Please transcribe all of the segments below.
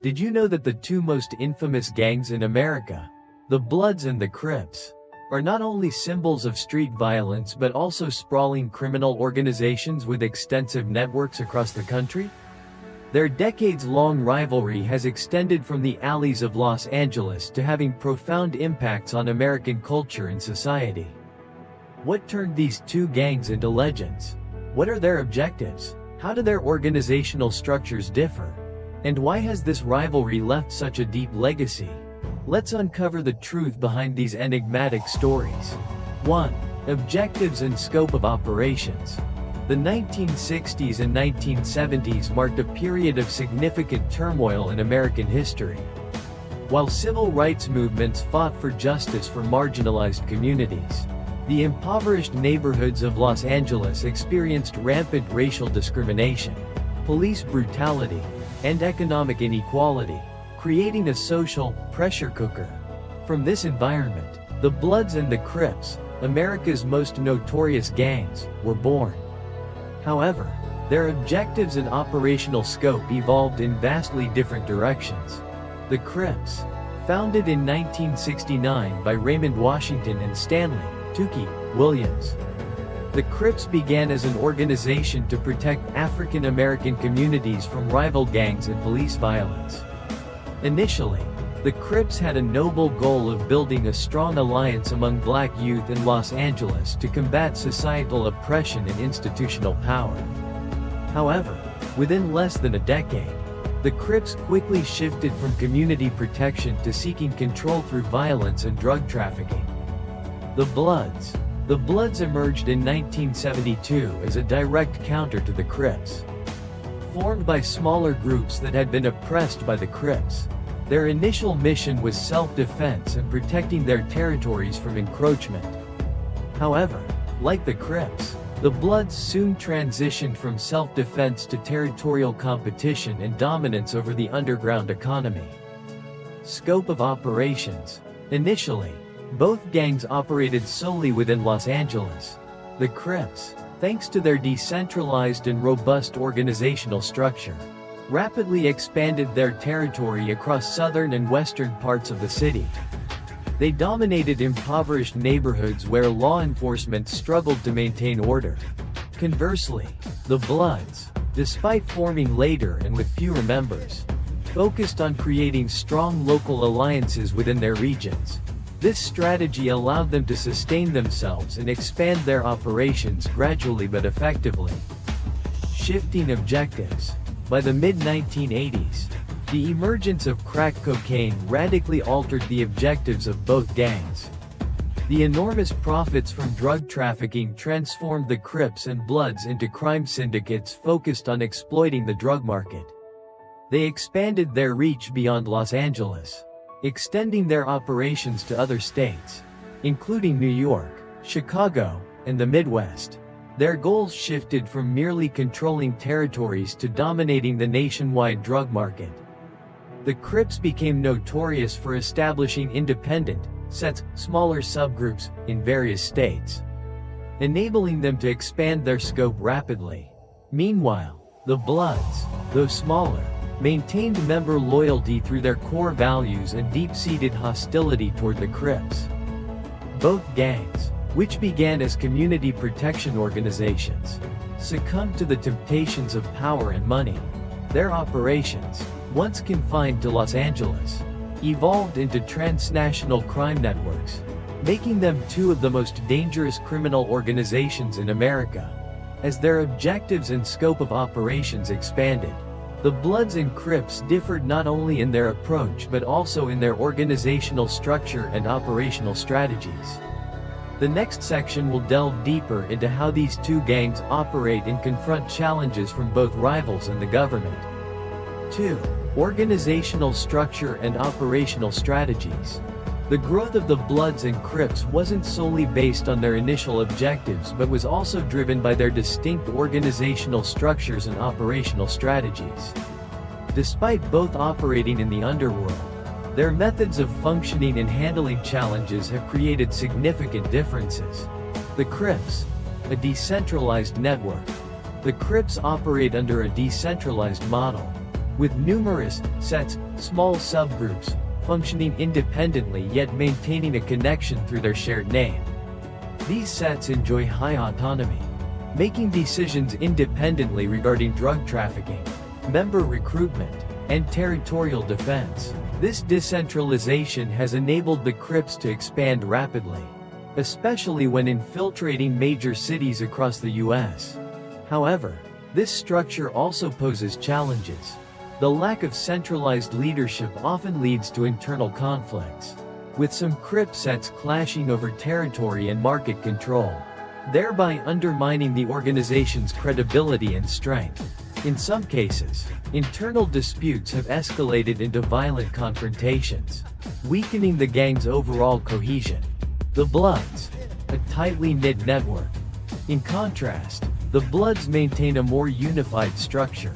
Did you know that the two most infamous gangs in America, the Bloods and the Crips, are not only symbols of street violence but also sprawling criminal organizations with extensive networks across the country? Their decades-long rivalry has extended from the alleys of Los Angeles to having profound impacts on American culture and society. What turned these two gangs into legends? What are their objectives? How do their organizational structures differ? And why has this rivalry left such a deep legacy? Let's uncover the truth behind these enigmatic stories. 1. Objectives and scope of operations. The 1960s and 1970s marked a period of significant turmoil in American history. While civil rights movements fought for justice for marginalized communities, the impoverished neighborhoods of Los Angeles experienced rampant racial discrimination, police brutality, and economic inequality, creating a social pressure cooker. From this environment, the Bloods and the Crips, America's most notorious gangs, were born. However, their objectives and operational scope evolved in vastly different directions. The Crips, founded in 1969 by Raymond Washington and Stanley Tookie Williams. The Crips began as an organization to protect African American communities from rival gangs and police violence. Initially, the Crips had a noble goal of building a strong alliance among black youth in Los Angeles to combat societal oppression and institutional power. However, within less than a decade, the Crips quickly shifted from community protection to seeking control through violence and drug trafficking. The Bloods emerged in 1972 as a direct counter to the Crips. Formed by smaller groups that had been oppressed by the Crips, their initial mission was self-defense and protecting their territories from encroachment. However, like the Crips, the Bloods soon transitioned from self-defense to territorial competition and dominance over the underground economy. Scope of operations. Initially, both gangs operated solely within Los Angeles. The Crips, thanks to their decentralized and robust organizational structure, rapidly expanded their territory across southern and western parts of the city. They dominated impoverished neighborhoods where law enforcement struggled to maintain order. Conversely, the Bloods, despite forming later and with fewer members, focused on creating strong local alliances within their regions. This strategy allowed them to sustain themselves and expand their operations gradually but effectively. Shifting objectives. By the mid-1980s, the emergence of crack cocaine radically altered the objectives of both gangs. The enormous profits from drug trafficking transformed the Crips and Bloods into crime syndicates focused on exploiting the drug market. They expanded their reach beyond Los Angeles, extending their operations to other states, including New York, Chicago, and the Midwest. Their goals shifted from merely controlling territories to dominating the nationwide drug market. The Crips became notorious for establishing independent, smaller subgroups in various states, enabling them to expand their scope rapidly. Meanwhile, the Bloods, though smaller, maintained member loyalty through their core values and deep-seated hostility toward the Crips. Both gangs, which began as community protection organizations, succumbed to the temptations of power and money. Their operations, once confined to Los Angeles, evolved into transnational crime networks, making them two of the most dangerous criminal organizations in America. As their objectives and scope of operations expanded, the Bloods and Crips differed not only in their approach but also in their organizational structure and operational strategies. The next section will delve deeper into how these two gangs operate and confront challenges from both rivals and the government. 2. Organizational structure and operational strategies. The growth of the Bloods and Crips wasn't solely based on their initial objectives but was also driven by their distinct organizational structures and operational strategies. Despite both operating in the underworld, their methods of functioning and handling challenges have created significant differences. The Crips, a decentralized network. The Crips operate under a decentralized model. with numerous sets, small subgroups, functioning independently yet maintaining a connection through their shared name. These sets enjoy high autonomy, making decisions independently regarding drug trafficking, member recruitment, and territorial defense. This decentralization has enabled the Crips to expand rapidly, especially when infiltrating major cities across the U.S. However, this structure also poses challenges. The lack of centralized leadership often leads to internal conflicts, with some Crip sets clashing over territory and market control, thereby undermining the organization's credibility and strength. In some cases, internal disputes have escalated into violent confrontations, weakening the gang's overall cohesion. The Bloods, a tightly knit network. In contrast, the Bloods maintain a more unified structure,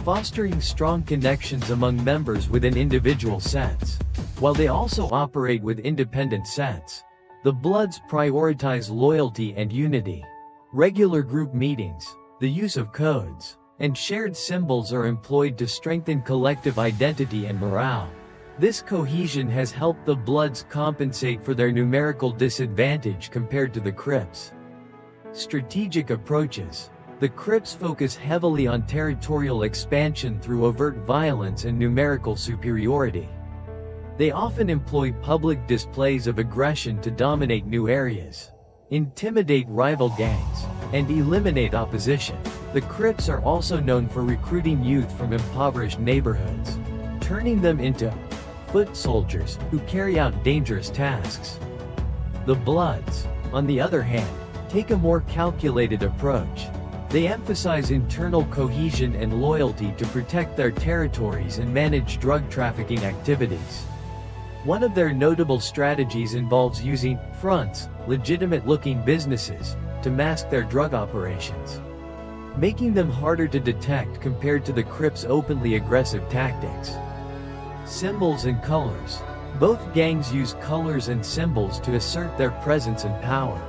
fostering strong connections among members within individual sets. While they also operate with independent sets, the Bloods prioritize loyalty and unity. Regular group meetings, the use of codes, and shared symbols are employed to strengthen collective identity and morale. This cohesion has helped the Bloods compensate for their numerical disadvantage compared to the Crips. Strategic approaches. The Crips focus heavily on territorial expansion through overt violence and numerical superiority. They often employ public displays of aggression to dominate new areas, intimidate rival gangs, and eliminate opposition. The Crips are also known for recruiting youth from impoverished neighborhoods, turning them into foot soldiers who carry out dangerous tasks. The Bloods, on the other hand, take a more calculated approach. They emphasize internal cohesion and loyalty to protect their territories and manage drug trafficking activities. One of their notable strategies involves using fronts, legitimate-looking businesses, to mask their drug operations, making them harder to detect compared to the Crips' openly aggressive tactics. Symbols and colors. Both gangs use colors and symbols to assert their presence and power.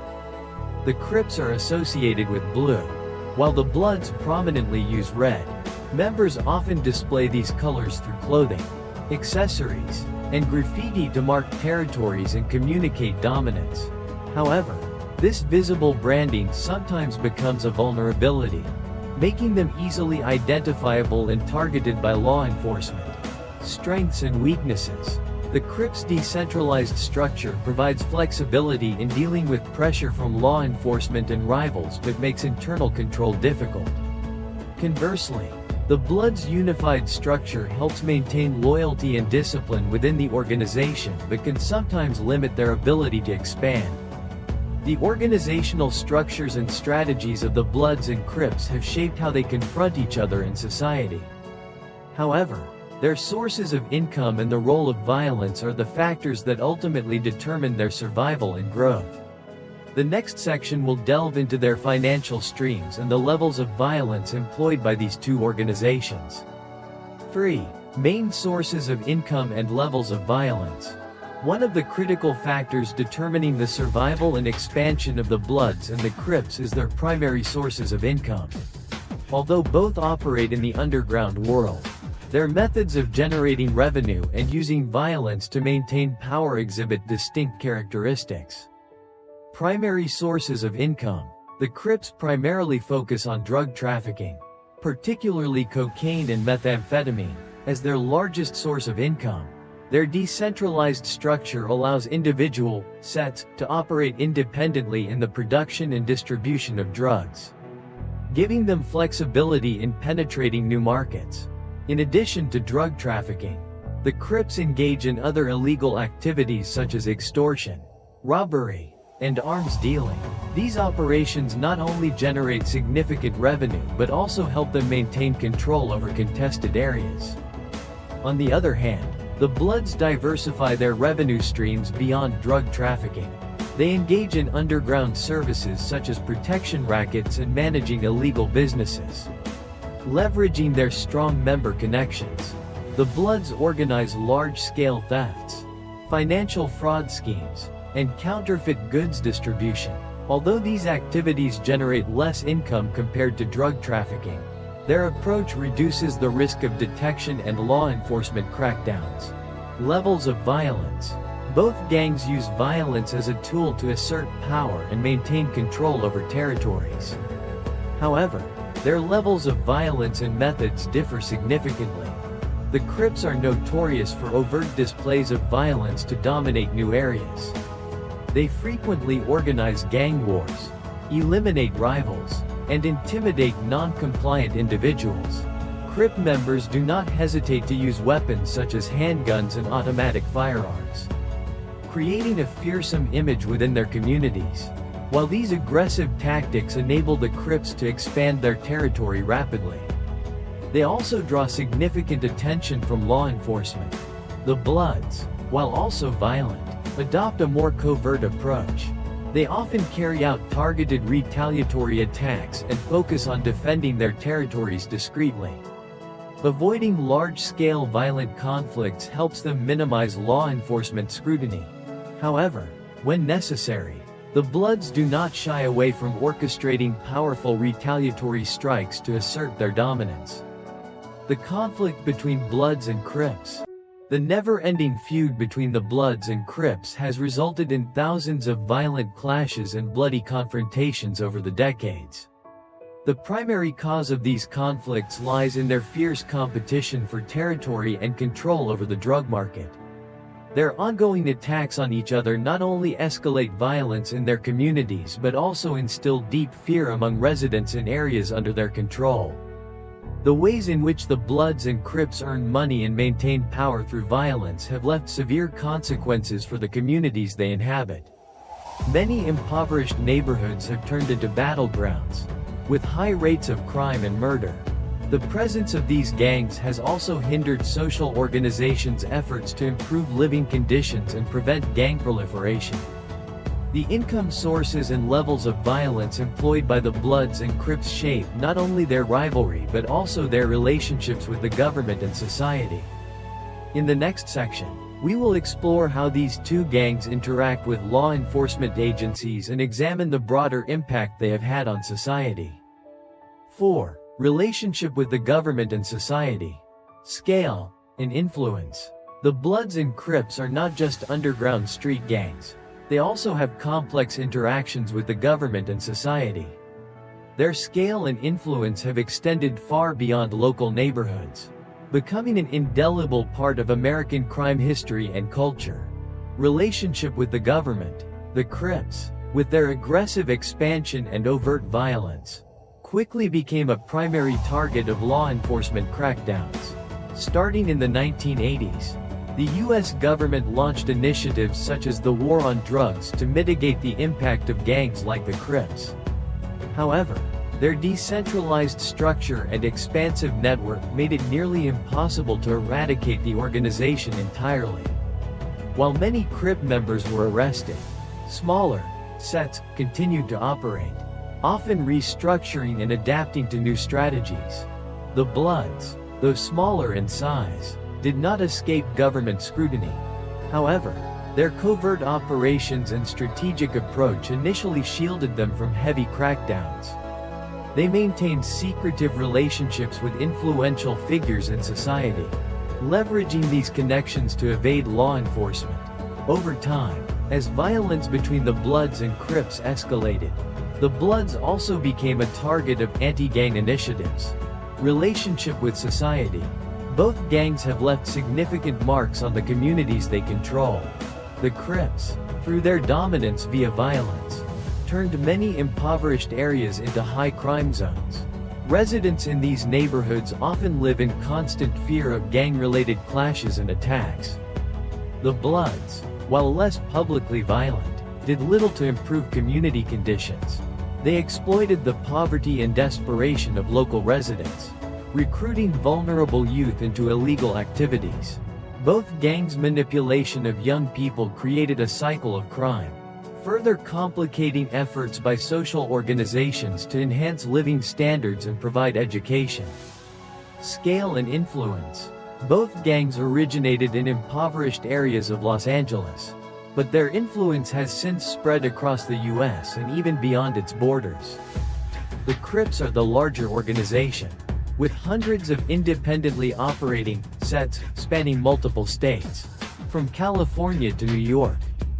The Crips are associated with blue, while the Bloods prominently use red. Members often display these colors through clothing, accessories, and graffiti to mark territories and communicate dominance. However, this visible branding sometimes becomes a vulnerability, making them easily identifiable and targeted by law enforcement. Strengths and weaknesses. The Crips' decentralized structure provides flexibility in dealing with pressure from law enforcement and rivals but makes internal control difficult. Conversely, the Bloods' unified structure helps maintain loyalty and discipline within the organization but can sometimes limit their ability to expand. The organizational structures and strategies of the Bloods and Crips have shaped how they confront each other in society. However, their sources of income and the role of violence are the factors that ultimately determine their survival and growth. The next section will delve into their financial streams and the levels of violence employed by these two organizations. 3. Main sources of income and levels of violence. One of the critical factors determining the survival and expansion of the Bloods and the Crips is their primary sources of income. Although both operate in the underground world, their methods of generating revenue and using violence to maintain power exhibit distinct characteristics. Primary sources of income. The Crips primarily focus on drug trafficking, particularly cocaine and methamphetamine, as their largest source of income. Their decentralized structure allows individual sets to operate independently in the production and distribution of drugs, giving them flexibility in penetrating new markets. In addition to drug trafficking, the Crips engage in other illegal activities such as extortion, robbery, and arms dealing. These operations not only generate significant revenue but also help them maintain control over contested areas. On the other hand, the Bloods diversify their revenue streams beyond drug trafficking. They engage in underground services such as protection rackets and managing illegal businesses. Leveraging their strong member connections, the Bloods organize large-scale thefts, financial fraud schemes, and counterfeit goods distribution. Although these activities generate less income compared to drug trafficking, Their approach reduces the risk of detection and law enforcement crackdowns. Levels of violence. Both gangs use violence as a tool to assert power and maintain control over territories. However, their levels of violence and methods differ significantly. The Crips are notorious for overt displays of violence to dominate new areas. They frequently organize gang wars, eliminate rivals, and intimidate non-compliant individuals. Crip members do not hesitate to use weapons such as handguns and automatic firearms, creating a fearsome image within their communities. While these aggressive tactics enable the Crips to expand their territory rapidly, they also draw significant attention from law enforcement. The Bloods, while also violent, adopt a more covert approach. They often carry out targeted retaliatory attacks and focus on defending their territories discreetly. Avoiding large-scale violent conflicts helps them minimize law enforcement scrutiny. However, when necessary, the Bloods do not shy away from orchestrating powerful retaliatory strikes to assert their dominance. The conflict between Bloods and Crips. The never-ending feud between the Bloods and Crips has resulted in thousands of violent clashes and bloody confrontations over the decades. The primary cause of these conflicts lies in their fierce competition for territory and control over the drug market. Their ongoing attacks on each other not only escalate violence in their communities but also instill deep fear among residents in areas under their control. The ways in which the Bloods and Crips earn money and maintain power through violence have left severe consequences for the communities they inhabit. Many impoverished neighborhoods have turned into battlegrounds, with high rates of crime and murder. The presence of these gangs has also hindered social organizations' efforts to improve living conditions and prevent gang proliferation. The income sources and levels of violence employed by the Bloods and Crips shape not only their rivalry but also their relationships with the government and society. In the next section, we will explore how these two gangs interact with law enforcement agencies and examine the broader impact they have had on society. 4. Relationship with the government and society. Scale and influence. The Bloods and Crips are not just underground street gangs. They also have complex interactions with the government and society. Their scale and influence have extended far beyond local neighborhoods, becoming an indelible part of American crime history and culture. Relationship with the government. The Crips, with their aggressive expansion and overt violence, quickly became a primary target of law enforcement crackdowns. Starting in the 1980s, the U.S. government launched initiatives such as the War on Drugs to mitigate the impact of gangs like the Crips. However, their decentralized structure and expansive network made it nearly impossible to eradicate the organization entirely. While many Crip members were arrested, smaller sets continued to operate, often restructuring and adapting to new strategies. The Bloods, though smaller in size, did not escape government scrutiny. However, their covert operations and strategic approach initially shielded them from heavy crackdowns. They maintained secretive relationships with influential figures in society, leveraging these connections to evade law enforcement. Over time, as violence between the Bloods and Crips escalated, the Bloods also became a target of anti-gang initiatives. Relationship with society. Both gangs have left significant marks on the communities they control. The Crips, through their dominance via violence, turned many impoverished areas into high crime zones. Residents in these neighborhoods often live in constant fear of gang-related clashes and attacks. The Bloods, while less publicly violent, did little to improve community conditions. They exploited the poverty and desperation of local residents, recruiting vulnerable youth into illegal activities. Both gangs' manipulation of young people created a cycle of crime, further complicating efforts by social organizations to enhance living standards and provide education. Scale and influence. Both gangs originated in impoverished areas of Los Angeles, but their influence has since spread across the U.S. and even beyond its borders. The Crips are the larger organization. with hundreds of independently operating sets spanning multiple states. From California to New York,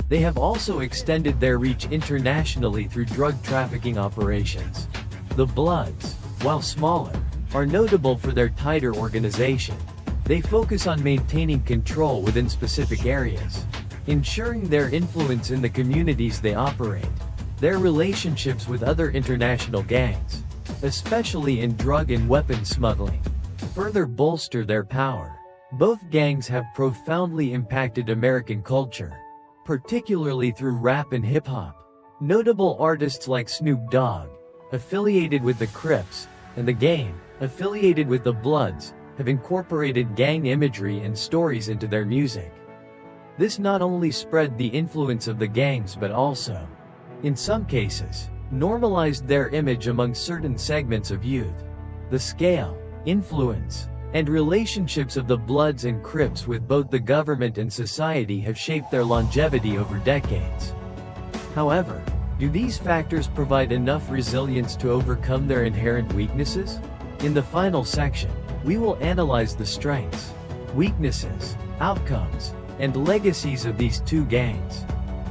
they have also extended their reach internationally through drug trafficking operations. The Bloods, while smaller, are notable for their tighter organization. They focus on maintaining control within specific areas, ensuring their influence in the communities they operate. Their relationships with other international gangs, especially in drug and weapon smuggling, further bolster their power. Both gangs have profoundly impacted American culture, particularly through rap and hip-hop. Notable artists like Snoop Dogg, affiliated with the Crips, and The Game, affiliated with the Bloods, have incorporated gang imagery and stories into their music. This not only spread the influence of the gangs but also, in some cases, normalized their image among certain segments of youth. The scale, influence, and relationships of the Bloods and Crips with both the government and society have shaped their longevity over decades. However, do these factors provide enough resilience to overcome their inherent weaknesses? In the final section, we will analyze the strengths, weaknesses, outcomes, and legacies of these two gangs.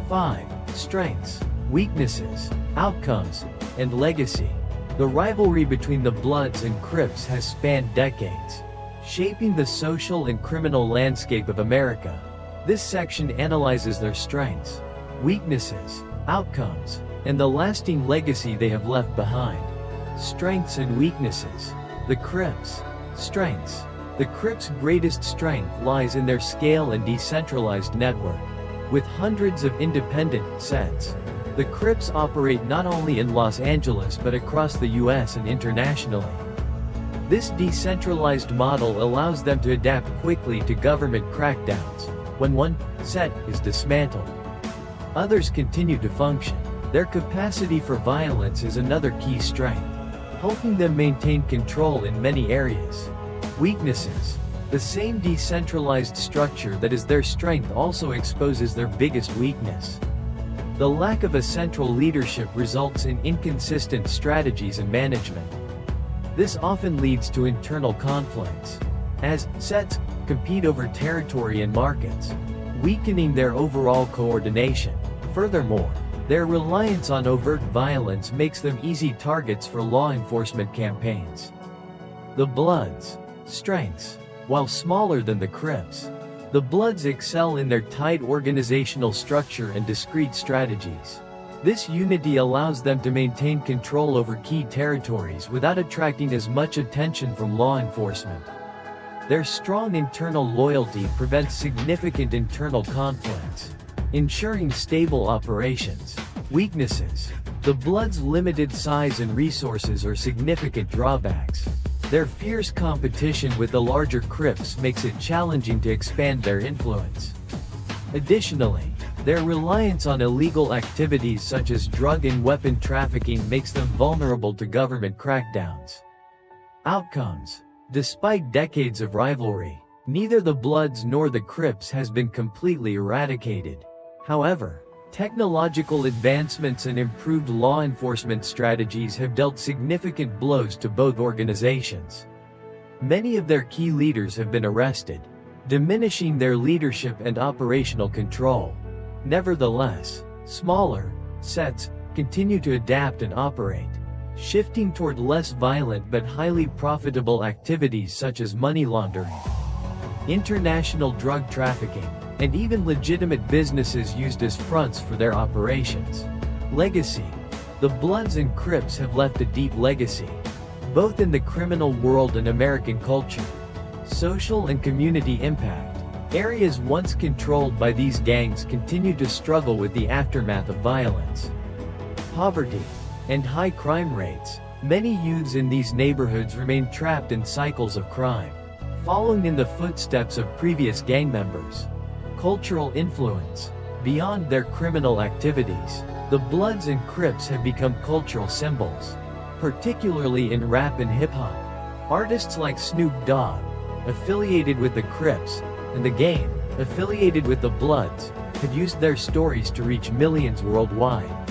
5. Strengths, weaknesses, outcomes, and legacy. The rivalry between the Bloods and Crips has spanned decades, shaping the social and criminal landscape of America. This section analyzes their strengths, weaknesses, outcomes, and the lasting legacy they have left behind. Strengths and weaknesses. The Crips. Strengths. The Crips' greatest strength lies in their scale and decentralized network. With hundreds of independent sets, the Crips operate not only in Los Angeles but across the US and internationally. This decentralized model allows them to adapt quickly to government crackdowns. When one set is dismantled, others continue to function. Their capacity for violence is another key strength, helping them maintain control in many areas. Weaknesses. The same decentralized structure that is their strength also exposes their biggest weakness. The lack of a central leadership results in inconsistent strategies and management. This often leads to internal conflicts, as sets compete over territory and markets, weakening their overall coordination. Furthermore, their reliance on overt violence makes them easy targets for law enforcement campaigns. The Bloods. Strengths. While smaller than the Crips, the Bloods excel in their tight organizational structure and discrete strategies. This unity allows them to maintain control over key territories without attracting as much attention from law enforcement. Their strong internal loyalty prevents significant internal conflicts, ensuring stable operations. Weaknesses. The Bloods' limited size and resources are significant drawbacks. Their fierce competition with the larger Crips makes it challenging to expand their influence. Additionally, their reliance on illegal activities such as drug and weapon trafficking makes them vulnerable to government crackdowns. Outcomes. Despite decades of rivalry, neither the Bloods nor the Crips has been completely eradicated. However, technological advancements and improved law enforcement strategies have dealt significant blows to both organizations. Many of their key leaders have been arrested, diminishing their leadership and operational control. Nevertheless, smaller sets continue to adapt and operate, shifting toward less violent but highly profitable activities such as money laundering, international drug trafficking, and even legitimate businesses used as fronts for their operations. Legacy. The Bloods and Crips have left a deep legacy, both in the criminal world and American culture. Social and community impact. Areas once controlled by these gangs continue to struggle with the aftermath of violence, poverty, and high crime rates. Many youths in these neighborhoods remain trapped in cycles of crime, following in the footsteps of previous gang members. Cultural influence. Beyond their criminal activities, the Bloods and Crips have become cultural symbols, particularly in rap and hip-hop. Artists like Snoop Dogg, affiliated with the Crips, and The Game, affiliated with the Bloods, have used their stories to reach millions worldwide.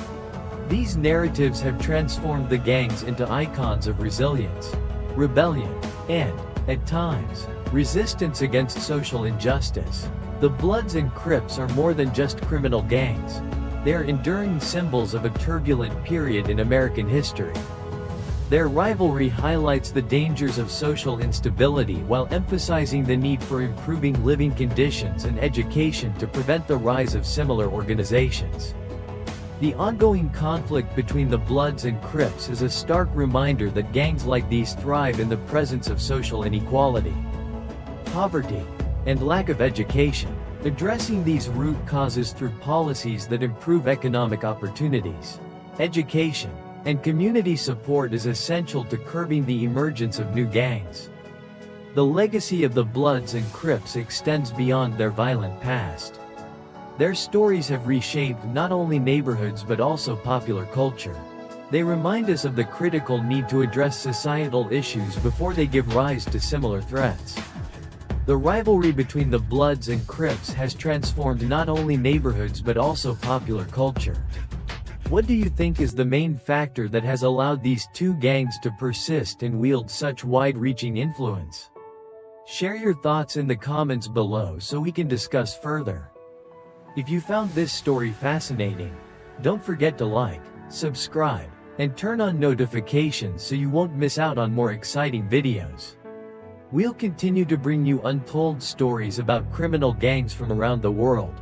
These narratives have transformed the gangs into icons of resilience, rebellion, and, at times, resistance against social injustice. The Bloods and Crips are more than just criminal gangs. They are enduring symbols of a turbulent period in American history. Their rivalry highlights the dangers of social instability while emphasizing the need for improving living conditions and education to prevent the rise of similar organizations. The ongoing conflict between the Bloods and Crips is a stark reminder that gangs like these thrive in the presence of social inequality, poverty, and lack of education. Addressing these root causes through policies that improve economic opportunities, education, and community support is essential to curbing the emergence of new gangs. The legacy of the Bloods and Crips extends beyond their violent past. Their stories have reshaped not only neighborhoods but also popular culture. They remind us of the critical need to address societal issues before they give rise to similar threats. The rivalry between the Bloods and Crips has transformed not only neighborhoods but also popular culture. What do you think is the main factor that has allowed these two gangs to persist and wield such wide-reaching influence? Share your thoughts in the comments below so we can discuss further. If you found this story fascinating, don't forget to like, subscribe, and turn on notifications so you won't miss out on more exciting videos. We'll continue to bring you untold stories about criminal gangs from around the world.